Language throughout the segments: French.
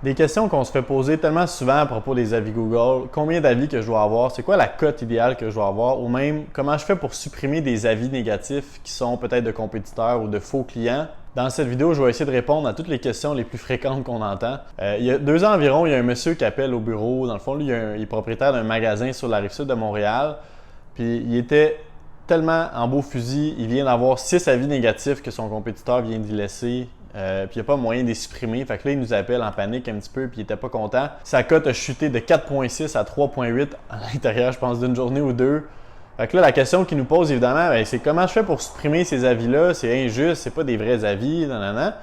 Des questions qu'on se fait poser tellement souvent à propos des avis Google. Combien d'avis que je dois avoir? C'est quoi la cote idéale que je dois avoir? Ou même, comment je fais pour supprimer des avis négatifs qui sont peut-être de compétiteurs ou de faux clients? Dans cette vidéo, je vais essayer de répondre à toutes les questions les plus fréquentes qu'on entend. Il y a 2 ans environ, il y a un monsieur qui appelle au bureau. Dans le fond, lui, il est propriétaire d'un magasin sur la rive-sud de Montréal. Puis il était tellement en beau fusil, il vient d'avoir 6 avis négatifs que son compétiteur vient d'y laisser. Puis il n'y a pas moyen de les supprimer. Fait que là, il nous appelle en panique un petit peu, puis il n'était pas content. Sa cote a chuté de 4,6 à 3,8 à l'intérieur, je pense, d'une journée ou deux. Fait que là, la question qu'il nous pose, évidemment, c'est comment je fais pour supprimer ces avis-là? C'est injuste, c'est pas des vrais avis, nanana.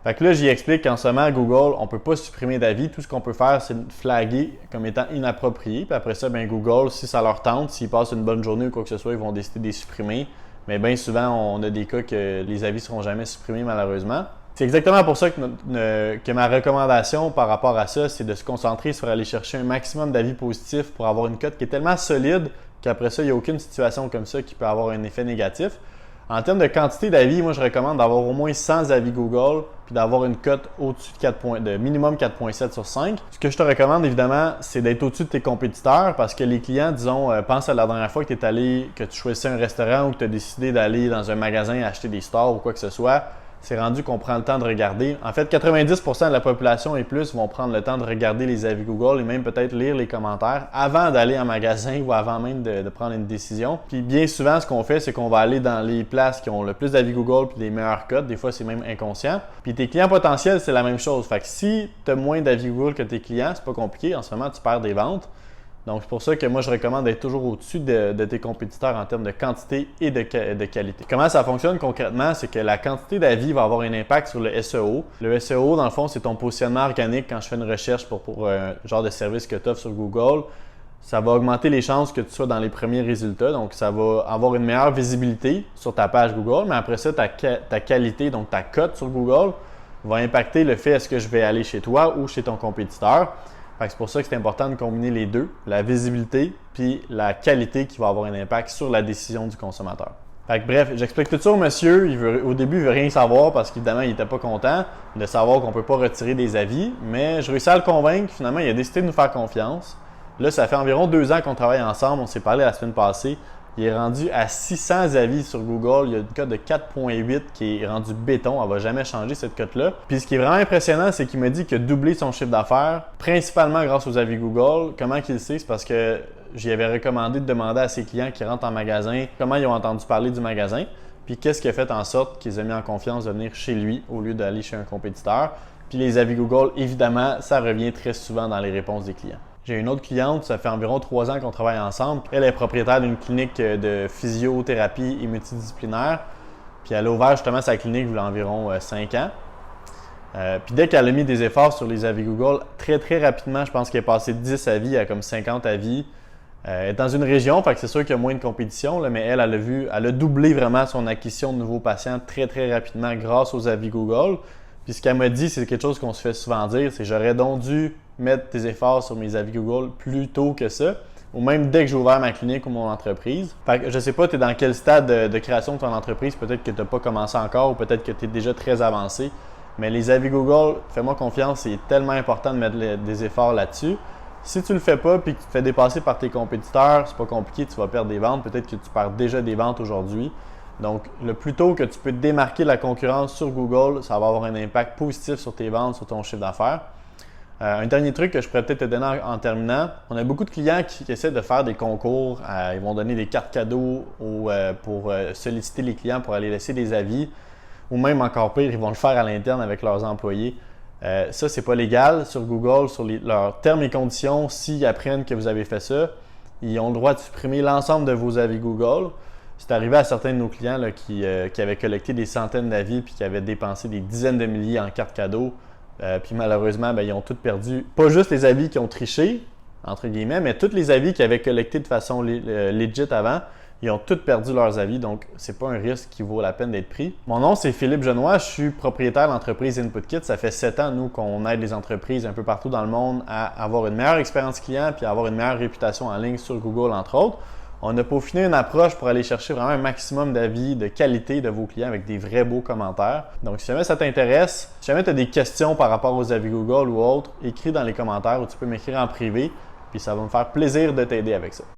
Fait que là, j'y explique qu'en ce moment, à Google, on ne peut pas supprimer d'avis. Tout ce qu'on peut faire, c'est flaguer comme étant inapproprié. Puis après ça, Google, si ça leur tente, s'ils passent une bonne journée ou quoi que ce soit, ils vont décider de les supprimer. Mais bien souvent, on a des cas que les avis ne seront jamais supprimés, malheureusement. C'est exactement pour ça que ma recommandation par rapport à ça, c'est de se concentrer sur aller chercher un maximum d'avis positifs pour avoir une cote qui est tellement solide qu'après ça, il n'y a aucune situation comme ça qui peut avoir un effet négatif. En termes de quantité d'avis, moi, je recommande d'avoir au moins 100 avis Google puis d'avoir une cote au-dessus de minimum 4,7 sur 5. Ce que je te recommande, évidemment, c'est d'être au-dessus de tes compétiteurs parce que les clients, disons, pense à la dernière fois que tu es allé, que tu choisissais un restaurant ou que tu as décidé d'aller dans un magasin acheter des stores ou quoi que ce soit. C'est rendu qu'on prend le temps de regarder. En fait, 90% de la population et plus vont prendre le temps de regarder les avis Google et même peut-être lire les commentaires avant d'aller en magasin ou avant même de prendre une décision. Puis bien souvent, ce qu'on fait, c'est qu'on va aller dans les places qui ont le plus d'avis Google puis les meilleures cotes. Des fois, c'est même inconscient. Puis tes clients potentiels, c'est la même chose. Fait que si tu as moins d'avis Google que tes clients, c'est pas compliqué. En ce moment, tu perds des ventes. Donc, c'est pour ça que moi, je recommande d'être toujours au-dessus de tes compétiteurs en termes de quantité et de qualité. Comment ça fonctionne concrètement? C'est que la quantité d'avis va avoir un impact sur le SEO. Le SEO, dans le fond, c'est ton positionnement organique quand je fais une recherche pour un genre de service que tu offres sur Google. Ça va augmenter les chances que tu sois dans les premiers résultats. Donc, ça va avoir une meilleure visibilité sur ta page Google. Mais après ça, ta qualité, donc ta cote sur Google, va impacter le fait est-ce que je vais aller chez toi ou chez ton compétiteur. C'est pour ça que c'est important de combiner les deux, la visibilité puis la qualité qui va avoir un impact sur la décision du consommateur. Bref, j'explique tout ça au monsieur. Au début, il ne veut rien savoir parce qu'évidemment, il n'était pas content de savoir qu'on ne peut pas retirer des avis. Mais je réussis à le convaincre. Finalement, il a décidé de nous faire confiance. Là, ça fait environ 2 ans qu'on travaille ensemble. On s'est parlé la semaine passée. Il est rendu à 600 avis sur Google. Il y a une cote de 4,8 qui est rendue béton. Elle ne va jamais changer cette cote-là. Puis ce qui est vraiment impressionnant, c'est qu'il m'a dit qu'il a doublé son chiffre d'affaires, principalement grâce aux avis Google. Comment qu'il le sait? C'est parce que j'y avais recommandé de demander à ses clients qui rentrent en magasin comment ils ont entendu parler du magasin. Puis qu'est-ce qui a fait en sorte qu'ils aient mis en confiance de venir chez lui au lieu d'aller chez un compétiteur. Puis les avis Google, évidemment, ça revient très souvent dans les réponses des clients. J'ai une autre cliente, ça fait environ 3 ans qu'on travaille ensemble. Elle est propriétaire d'une clinique de physiothérapie et multidisciplinaire. Puis elle a ouvert justement sa clinique il y a environ 5 ans. Puis dès qu'elle a mis des efforts sur les avis Google, très très rapidement, je pense qu'elle est passée de 10 avis à comme 50 avis. Elle est dans une région, fait que c'est sûr qu'il y a moins de compétition, là, mais elle a doublé vraiment son acquisition de nouveaux patients très très rapidement grâce aux avis Google. Puis ce qu'elle m'a dit, c'est quelque chose qu'on se fait souvent dire, c'est j'aurais donc dû mettre des efforts sur mes avis Google plus tôt que ça, ou même dès que j'ai ouvert ma clinique ou mon entreprise. Fait que je sais pas, tu es dans quel stade de création de ton entreprise, peut-être que tu n'as pas commencé encore ou peut-être que tu es déjà très avancé, mais les avis Google, fais-moi confiance, c'est tellement important de mettre des efforts là-dessus. Si tu le fais pas puis que tu te fais dépasser par tes compétiteurs, c'est pas compliqué, tu vas perdre des ventes, peut-être que tu perds déjà des ventes aujourd'hui. Donc, le plus tôt que tu peux démarquer la concurrence sur Google, ça va avoir un impact positif sur tes ventes, sur ton chiffre d'affaires. Un dernier truc que je pourrais peut-être te donner en terminant, on a beaucoup de clients qui essaient de faire des concours. Ils vont donner des cartes cadeaux pour solliciter les clients pour aller laisser des avis. Ou même encore pire, ils vont le faire à l'interne avec leurs employés. Ça, c'est pas légal sur Google, sur leurs termes et conditions. S'ils apprennent que vous avez fait ça, ils ont le droit de supprimer l'ensemble de vos avis Google. C'est arrivé à certains de nos clients là, qui avaient collecté des centaines d'avis puis qui avaient dépensé des dizaines de milliers en cartes cadeaux. Puis malheureusement, ils ont tout perdu. Pas juste les avis qui ont triché, entre guillemets, mais tous les avis qu'ils avaient collectés de façon legit avant, ils ont tous perdu leurs avis. Donc, c'est pas un risque qui vaut la peine d'être pris. Mon nom, c'est Philippe Genois. Je suis propriétaire de l'entreprise InputKit. Ça fait 7 ans, nous, qu'on aide les entreprises un peu partout dans le monde à avoir une meilleure expérience client puis à avoir une meilleure réputation en ligne sur Google, entre autres. On a peaufiné une approche pour aller chercher vraiment un maximum d'avis de qualité de vos clients avec des vrais beaux commentaires. Donc, si jamais ça t'intéresse, si jamais tu as des questions par rapport aux avis Google ou autres, écris dans les commentaires ou tu peux m'écrire en privé, puis ça va me faire plaisir de t'aider avec ça.